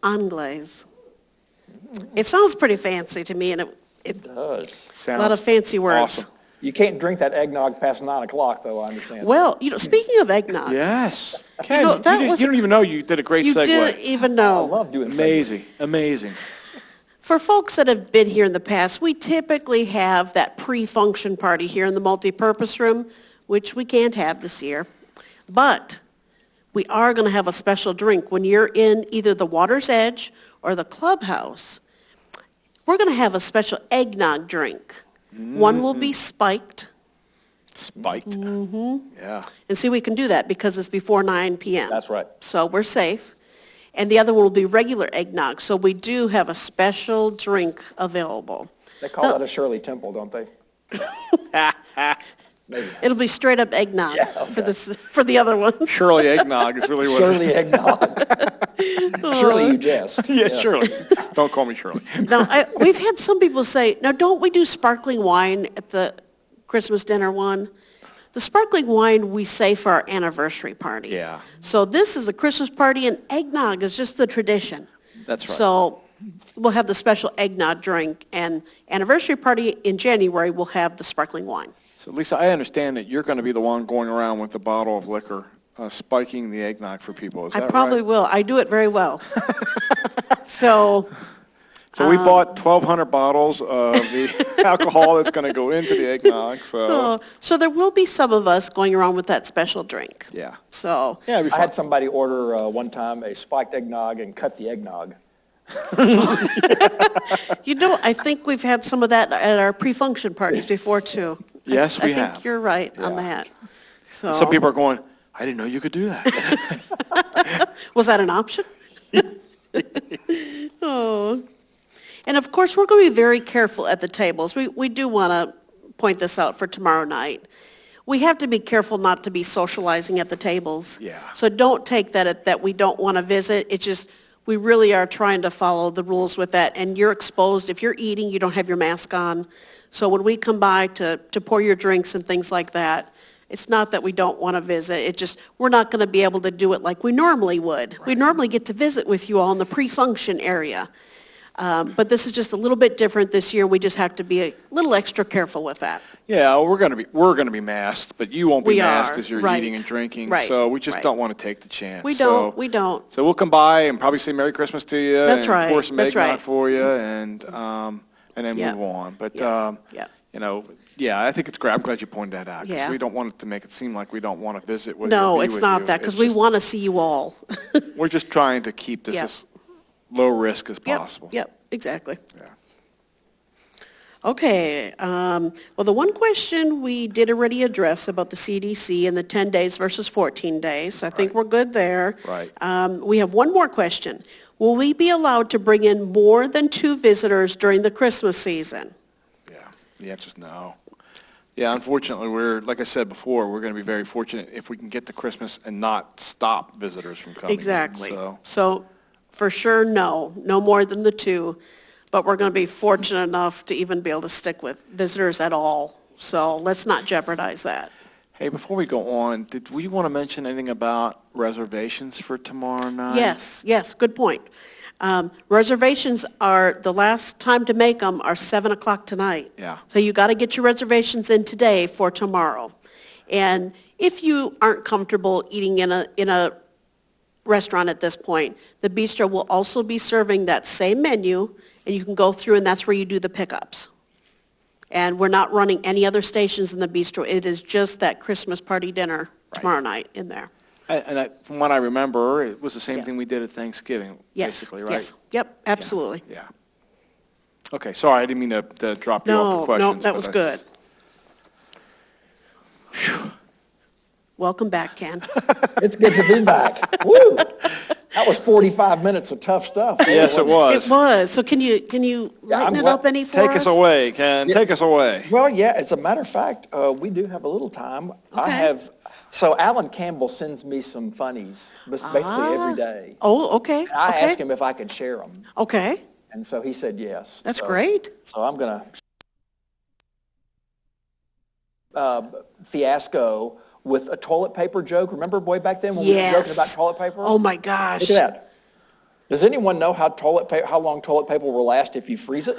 It sounds pretty fancy to me, and
It does.
a lot of fancy words.
Awesome.
You can't drink that eggnog past 9 o'clock, though, I understand.
Well, speaking of eggnog,
Yes. Ken,
know, that
you
was-
don't even know you did a great
you
segue.
didn't even
I
know.
love doing segues.
Amazing. Amazing.
For folks that have been here in the past, we typically have that pre-function party here in the multipurpose room, which we can't have this year. But we are going to have a special drink when you're in either the Water's Edge or the clubhouse. We're going to have a special eggnog drink. One will be spiked.
Spiked. Yeah.
And see, we can do that because it's before 9 p.m.
That's right.
So we're safe. And the other one will be regular eggnog. So we do have a special drink available.
They call that a Shirley Temple, don't they? Maybe.
It'll be straight up eggnog
Yeah,
for the other one.
Shirley eggnog is really what
Shirley eggnog. Shirley, you jest.
Yeah, Shirley. Don't call me Shirley.
Now, we've had some people say, now don't we do sparkling wine at the Christmas dinner one? The sparkling wine we say for our anniversary party.
Yeah.
So this is the Christmas party, and eggnog is just the tradition.
That's right.
So we'll have the special eggnog drink, and anniversary party in January, we'll have the sparkling wine.
So, Lisa, I understand that you're going to be the one going around with the bottle of liquor, spiking the eggnog for people. Is that
I probably
right?
will. I do it very well. So
So we bought 1,200 bottles of the alcohol that's going to go into the eggnog.
so there will be some of us going around with that special drink.
Yeah.
So
Yeah, it'd be
I
fun.
had somebody order one time a spiked eggnog and cut the eggnog.
I think we've had some of that at our pre-function parties before, too.
Yes, we
I
have.
think you're right on
Yeah.
that. So,
Some people are going, I didn't know you could do that.
was that an option? Oh. And of course, we're going to be very careful at the tables. We do want to point this out for tomorrow night. We have to be careful not to be socializing at the tables.
Yeah.
So don't take that we don't want to visit. It's just, we really are trying to follow the rules with that. And you're exposed. If you're eating, you don't have your mask on. So when we come by to pour your drinks and things like that, it's not that we don't want to visit. It just, we're not going to be able to do it like we normally would. We normally get to visit with you all in the pre-function area. But this is just a little bit different this year. We just have to be a little extra careful with that.
Yeah, we're going to be masked, but you won't be
We
masked
are,
as you're
right.
eating and drinking.
Right,
So we just
right.
don't want to take the chance.
We
So-
don't.
So we'll come by and probably say Merry Christmas to you.
That's
and
right,
pour some
that's
eggnog
right.
for you, and then
Yeah.
move on. But
Yeah, yeah.
I think it's great. I'm glad you pointed that out because
Yeah.
we don't want it to make it seem like we don't want to visit with you.
No,
or be
it's
with
not
you.
that, because
It's
we
just-
want to see you all.
We're just trying to keep this
Yeah.
as low risk as
Yep,
possible.
Yep, exactly.
Yeah.
Okay, well, the one question we did already address about the CDC and the 10 days versus 14 days, so I think
Right.
we're good there.
Right.
We have one more question. Will we be allowed to bring in more than 2 visitors during the Christmas season?
Yeah, the answer's no. Yeah, unfortunately, like I said before, we're going to be very fortunate if we can get to Christmas and not stop visitors from coming in.
Exactly.
So,
So, for sure, no more than the 2, but we're going to be fortunate enough to even be able to stick with visitors at all. So let's not jeopardize that.
hey, before we go on, did we want to mention anything about reservations for tomorrow night?
Yes, good point. Reservations are, the last time to make them are 7 o'clock tonight.
Yeah.
So you got to get your reservations in today for tomorrow. And if you aren't comfortable eating in a restaurant at this point, the bistro will also be serving that same menu, and you can go through, and that's where you do the pickups. And we're not running any other stations in the bistro. It is just that Christmas party dinner tomorrow night in there.
From what I remember, it was the same
Yeah.
thing we did at Thanksgiving,
Yes,
basically, right?
yes, yep, absolutely.
Yeah. Okay, sorry, I didn't mean to drop you off the
No,
questions.
that
but
was
that's-
good. Welcome back, Ken.
It's good to be back. Woo! That was 45 minutes of tough stuff.
Yes, it was.
It was. So can you
Yeah,
lighten
I'm
it
glad-
up any for
Take
us?
us away, Ken. Take us away.
Well, yeah, as a matter of fact, we do have a little time.
Okay.
So Alan Campbell sends me some funnies basically every day.
Oh, okay.
I
okay.
asked him if I could share them,
Okay,
and so he said yes.
that's
So-
great.
So I'm going to fiasco with a toilet paper joke. Remember way back then when we were joking about
Yes.
toilet paper?
Oh my gosh.
Look at that. Does anyone know how long toilet paper will last if you freeze it?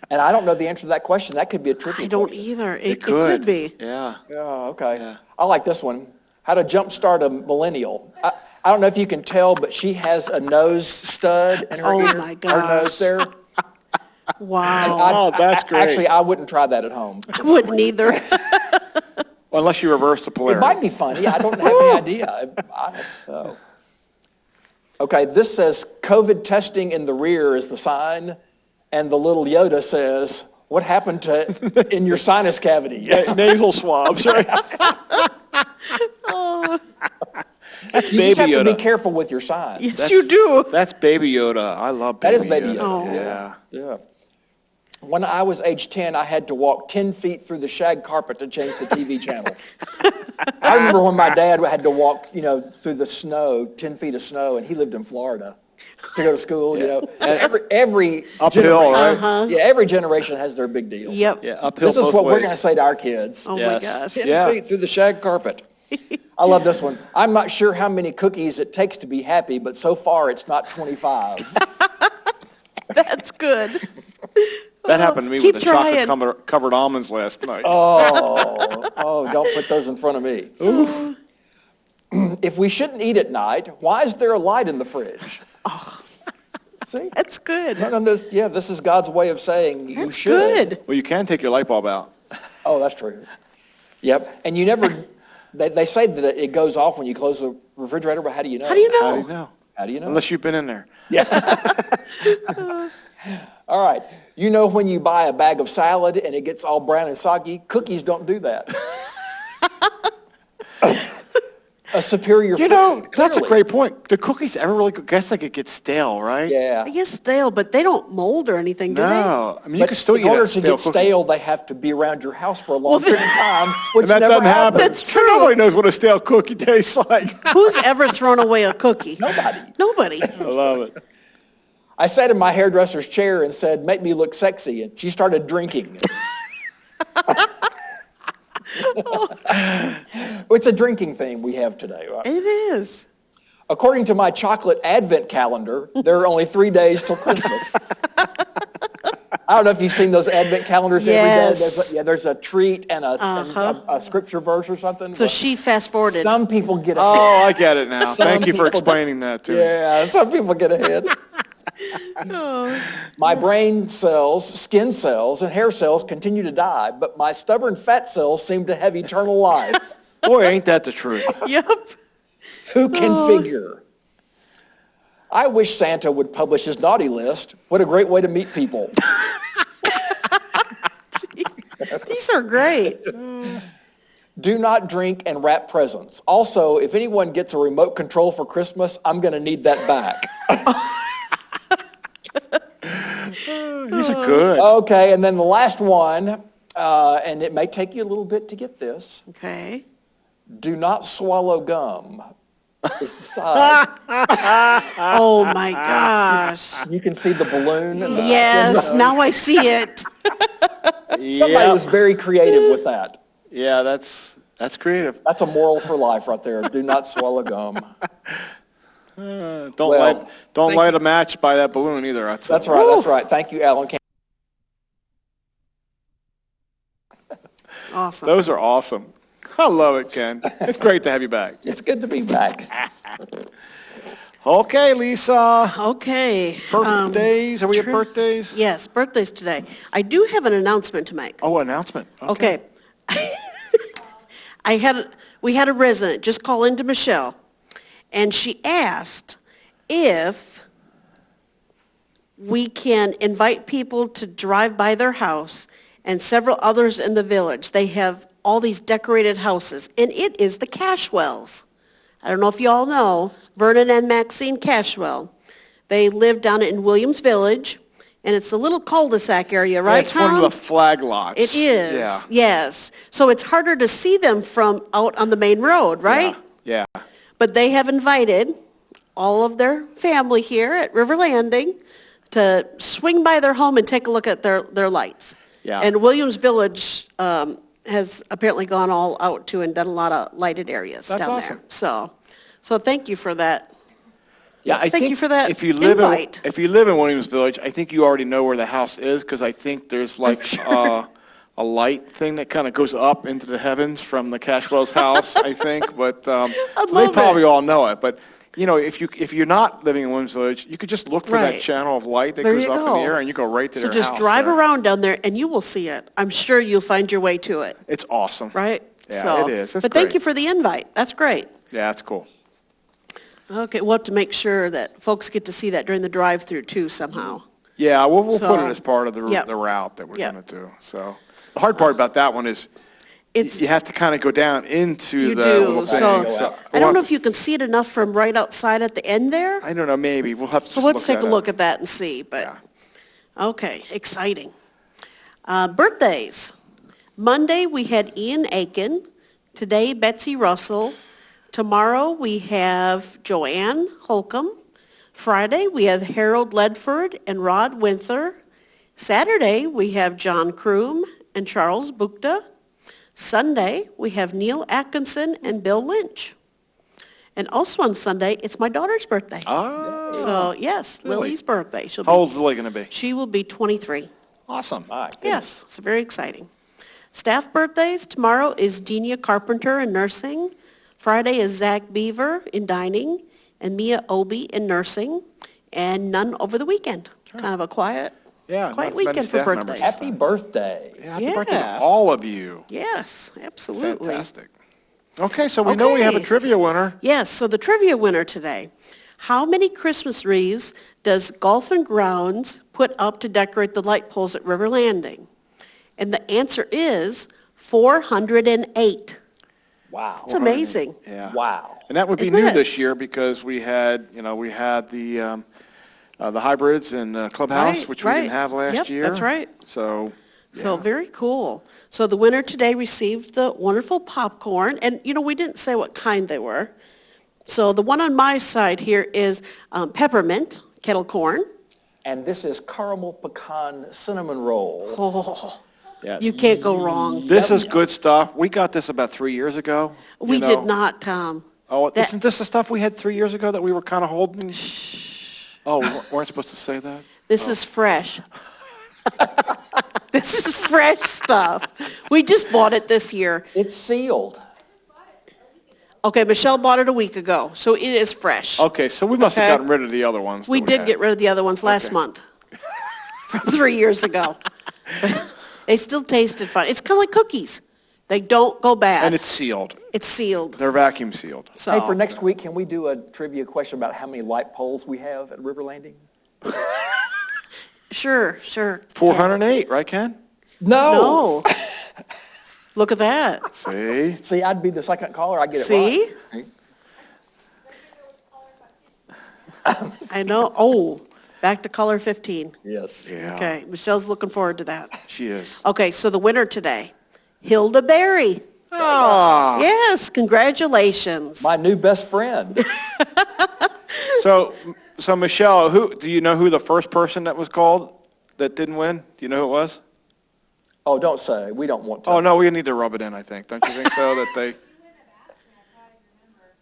And I don't know the answer to that question. That could be a tricky
I don't
question.
either. It could be.
Yeah.
Yeah, okay.
Yeah.
I like this one. How to jumpstart a millennial. I don't know if you can tell, but she has a nose stud in her
Oh,
ear.
my
Her
gosh.
nose there.
Wow.
Oh, that's great.
Actually, I wouldn't try that at home.
I wouldn't either.
Well, unless you reverse the
It
polarity.
might be funny. I don't have any idea. I don't know. Okay, this says COVID testing in the rear is the sign, and the little Yoda says, what happened to in your sinus cavity?
Nasal swabs, right? That's
You
Baby
just have to be
Yoda.
careful with your sign.
Yes, you do.
That's Baby Yoda. I love
That
Baby
is Baby Yoda.
Oh.
Yeah.
Yeah. When I was age 10, I had to walk 10 feet through the shag carpet to change the TV channel. I remember when my dad had to walk, through the snow, 10 feet of snow, and he lived in Florida to go to school, So every
Uphill,
generation,
right?
Yeah, every generation has their big deal.
Yep.
Yeah, uphill
This is
both
what we're
ways.
going to say to our kids.
Oh my
Yes.
gosh.
10
Yeah.
feet through the shag carpet. I love this one. I'm not sure how many cookies it takes to be happy, but so far it's not 25.
That's good.
That happened to me
Keep
with the chocolate
trying.
covered almonds last night.
Oh, don't put those in front of me. Oof. If we shouldn't eat at night, why is there a light in the fridge? See?
That's good.
This is God's way of saying you
That's
should.
good.
Well, you can take your light bulb out.
Oh, that's true. Yep. And you never, they say that it goes off when you close the refrigerator, but how do you know?
How do you
How do
know?
you know?
How do you know?
Unless you've been in there.
All right. You know when you buy a bag of salad and it gets all brown and soggy? Cookies don't do that. A superior
You know,
food,
that's a
clearly.
great point. The cookies ever really, I guess like it gets stale, right?
Yeah.
I guess stale, but they don't mold or anything, do they?
No. I mean, you can still eat
in order
a
to
stale
get
cookie.
stale, they have to be around your house for a long
Well,
period of time, which
And that
never
doesn't happen.
happens.
That's true.
Nobody knows what a stale cookie tastes like.
Who's ever thrown away a cookie?
Nobody.
Nobody.
I love it.
I sat in my hairdresser's chair and said, "Make me look sexy," and she started drinking. It's a drinking theme we have today. Right?
It is.
According to my chocolate advent calendar, there are only 3 days till Christmas. I don't know if you've seen those advent calendars
Yes.
every day. There's a treat and a scripture verse or something.
So she fast forwarded.
Some people get ahead.
Oh, I get it now.
Some
Thank you for
people
explaining that to me.
Yeah, some people get ahead. My brain cells, skin cells, and hair cells continue to die, but my stubborn fat cells seem to have eternal life.
Boy, ain't that the truth.
Yep.
Who can figure? I wish Santa would publish his naughty list. What a great way to meet people.
These are great.
Do not drink and wrap presents. Also, if anyone gets a remote control for Christmas, I'm going to need that back.
These are good.
Okay, and then the last one, and it may take you a little bit to get this.
Okay.
Do not swallow gum. Is the side.
Oh my gosh.
You can see the balloon. And the,
Yes, now I see it.
Somebody was very creative with that.
Yeah, that's creative.
That's a moral for life right there. Do not swallow gum.
Don't
Well,
light a match by that balloon either.
That's right. That's right. Thank you, Alan.
Awesome.
Those are awesome. I love it, Ken. It's great to have you back.
It's good to be back.
Okay, Lisa.
Okay.
Birthdays? Are we at birthdays?
Yes, birthdays today. I do have an announcement to make.
Oh, announcement.
Okay. We had a resident just call into Michelle, and she asked if we can invite people to drive by their house and several others in the village. They have all these decorated houses, and it is the Cashwells. I don't know if you all know, Vernon and Maxine Cashwell. They live down in Williams Village, and it's a little cul-de-sac area, right,
It's
Tom?
one of the flag lots.
It is,
Yeah.
yes. So it's harder to see them from out on the main road, right?
Yeah.
But they have invited all of their family here at River Landing to swing by their home and take a look at their lights.
Yeah.
And Williams Village has apparently gone all out too and done a lot of lighted areas
That's
down
awesome.
there. So thank you for that.
Yeah, I
Thank
think
you for that
if you live
invite.
if you live in Williams Village, I think you already know where the house is because I think there's like a light thing that kind of goes up into the heavens from the Cashwell's house. I think, but so they
love
probably
it.
all know it. But you know, if you're not living in Williams Village, you could just look for that
Right.
channel of light that
There
goes
you
up in
go.
the air, and you go right to
So
their
just
house.
drive
there.
around down there and you will see it. I'm sure you'll find your way to it,
It's awesome.
right?
Yeah,
So-
it is. That's
But thank
great.
you for the invite. That's great.
Yeah, that's cool.
Okay, we'll have to make sure that folks get to see that during the drive-through too somehow.
Yeah, we'll
So,
put it as part of the
yep.
the route that we're
Yep.
going to do. So the hard part about that one is
It's,
you have to kind of go down into
you
the
do,
little thing.
so, I don't know if you can see it enough from right outside at the end there.
I don't know, maybe. We'll have to
So
just
let's take a
that
look
up.
at that and see, but,
Yeah.
okay, exciting. Birthdays. Monday, we had Ian Aiken. Today, Betsy Russell. Tomorrow, we have Joanne Holcomb. Friday, we have Harold Ledford and Rod Winther. Saturday, we have John Kroom and Charles Bukta. Sunday, we have Neil Atkinson and Bill Lynch. And also on Sunday, it's my daughter's birthday.
Oh,
So, yes, Lily's birthday.
how old's Lily going to be?
She will be 23.
Awesome.
Yes, it's very exciting. Staff birthdays, tomorrow is Denia Carpenter in nursing. Friday is Zach Beaver in dining, and Mia Obi in nursing, and none over the weekend. Kind of a quiet
Yeah,
quiet
not as many
weekend for
staff members.
birthdays.
Happy birthday.
Yeah, happy
Yeah.
birthday to all of you.
Yes, absolutely.
Fantastic. Okay, so we know we have a
Okay.
trivia winner.
Yes, so the trivia winner today. How many Christmas wreaths does Golf and Grounds put up to decorate the light poles at River Landing? And the answer is 408.
Wow.
It's amazing.
Yeah.
Wow.
And that would be
Isn't
new
it?
this year because we had the hybrids and clubhouse,
Right,
which we
right.
didn't have last
Yep,
year.
that's right.
So,
So
yeah.
very cool. So the winner today received the wonderful popcorn, and we didn't say what kind they were. So the one on my side here is peppermint kettle corn.
And this is caramel pecan cinnamon roll.
Oh,
Yeah.
you can't go wrong.
This is good stuff. We got this about 3 years ago. you
We
know.
did not, Tom.
Oh,
That-
isn't this the stuff we had 3 years ago that we were kind of holding? Oh, we weren't supposed to say that?
This is fresh. This is fresh stuff. We just bought it this year.
It's sealed.
Okay, Michelle bought it a week ago, so it is fresh.
Okay, so we must have
Okay.
gotten rid of the other ones.
We
that
did
had.
get rid of the other ones last
Okay.
month, from 3 years ago. They still tasted fine. It's kind of like cookies. They don't go bad.
And it's sealed.
It's sealed.
They're vacuum sealed.
So,
Hey, for next week, can we do a trivia question about how many light poles we have at River Landing?
sure.
408, right, Ken?
No. Look at that.
See?
See, I'd be the second caller. I get it
See?
right.
I know. Oh, back to color 15.
Yes.
Yeah.
Okay, Michelle's looking forward to that.
She is.
Okay, so the winner today, Hilda Berry.
Ah.
Yes, congratulations.
My new best friend.
So Michelle, do you know who the first person that was called that didn't win? Do you know who it was?
Oh, don't say. We don't want to.
Oh, no, we need to rub it in, I think. Don't you think so? That they...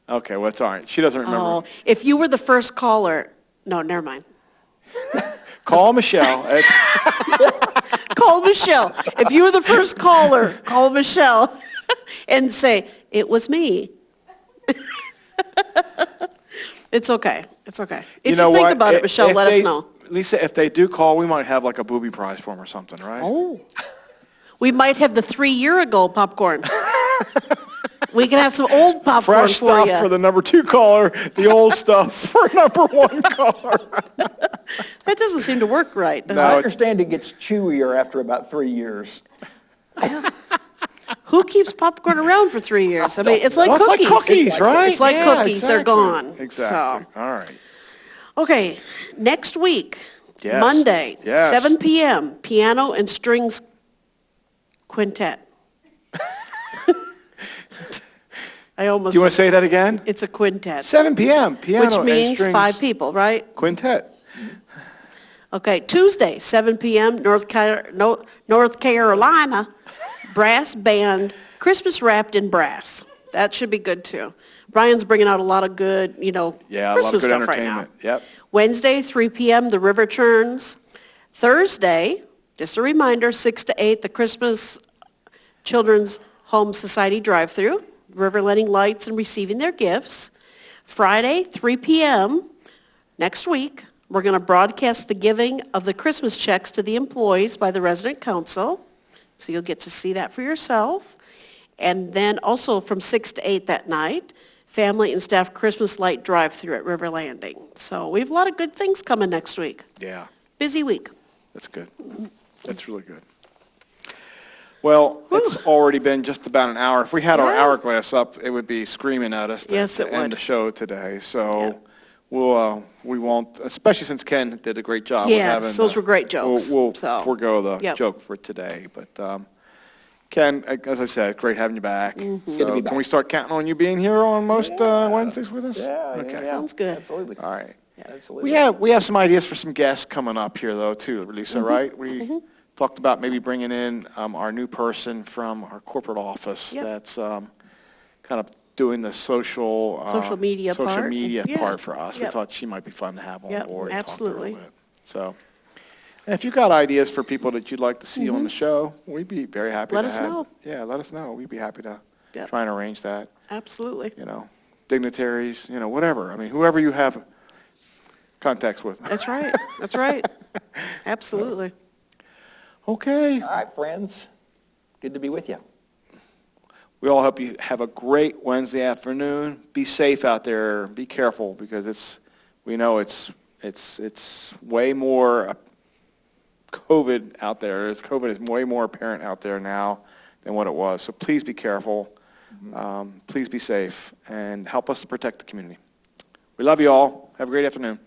Okay, well, it's all right. She doesn't remember.
Oh, if you were the first caller, no, never mind.
Call Michelle.
Call Michelle. If you were the first caller, call Michelle and say, it was me. It's okay. It's okay. If you think about it, Michelle, let us know.
Lisa, if they do call, we might have like a booby prize for them or something, right?
Oh. We might have the 3-year-ago popcorn. We can have some old popcorn
Fresh
for
stuff
you.
for the number 2 caller, the old stuff for number 1 caller.
That doesn't seem to work right, does
No,
I
it?
understand it gets chewier after about 3 years.
Who keeps popcorn around for 3 years? I mean, it's like
Well, it's
cookies.
like cookies, right?
It's like
Yeah,
cookies. They're
exactly.
gone.
Exactly.
So,
All right.
okay, next week,
Yes.
Monday,
Yes.
7 p.m., piano and strings quintet. I almost
Do you want to
said
say that again?
it's a quintet,
7 p.m. Piano
which
and
means
strings
5 people, right?
Quintet.
Okay, Tuesday, 7 p.m., North Carolina, brass band, Christmas wrapped in brass. That should be good, too. Brian's bringing out a lot of good,
Yeah, a lot of
Christmas
good
stuff right now.
entertainment. Yep.
Wednesday, 3 p.m., the River Churns. Thursday, just a reminder, 6 to 8, the Christmas Children's Home Society drive-through, River letting lights and receiving their gifts. Friday, 3 p.m., next week, we're going to broadcast the giving of the Christmas checks to the employees by the resident council. So you'll get to see that for yourself. And then also from 6 to 8 that night, family and staff Christmas light drive-through at River Landing. So we have a lot of good things coming next week.
Yeah,
Busy week.
that's good. That's really good. Well, it's already been just about an hour. If we had our
Yeah.
hourglass up, it would be screaming at us
Yes,
to
it
end
would.
the show today. So
Yeah.
we won't, especially since Ken did a great job.
Yes,
of having,
those were great jokes.
We'll
So,
forego the
yep.
joke for today. But Ken, as I said, great having you back.
Mm-hmm.
So
Good to be
can
back.
we start counting on you being here on most Wednesdays with us? Okay.
Yeah,
Sounds good.
Absolutely.
All right.
Absolutely.
We have some ideas for some guests coming up here, though, too, Lisa,
Mm-hmm.
right? We talked about maybe bringing in our new person from our corporate office
Yep.
that's kind of doing the social
media part.
social media
Yeah.
part for us. We
Yep.
thought she might be fun to have on
Yep,
board. And talk to her a
absolutely.
bit. So, and if you've got ideas for people that you'd like to see on the show, we'd be very happy
Let
to
us
have.
know.
Yeah, let us know. We'd be happy to
Yep.
try and arrange that.
Absolutely.
Dignitaries, whatever. I mean, whoever you have contacts with.
That's right. That's right. Absolutely.
Okay.
All right, friends. Good to be with you.
We all hope you have a great Wednesday afternoon. Be safe out there. Be careful because it's we know it's way more COVID out there. COVID is way more apparent out there now than what it was. So please be careful. Please be safe and help us to protect the community. We love you all. Have a great afternoon.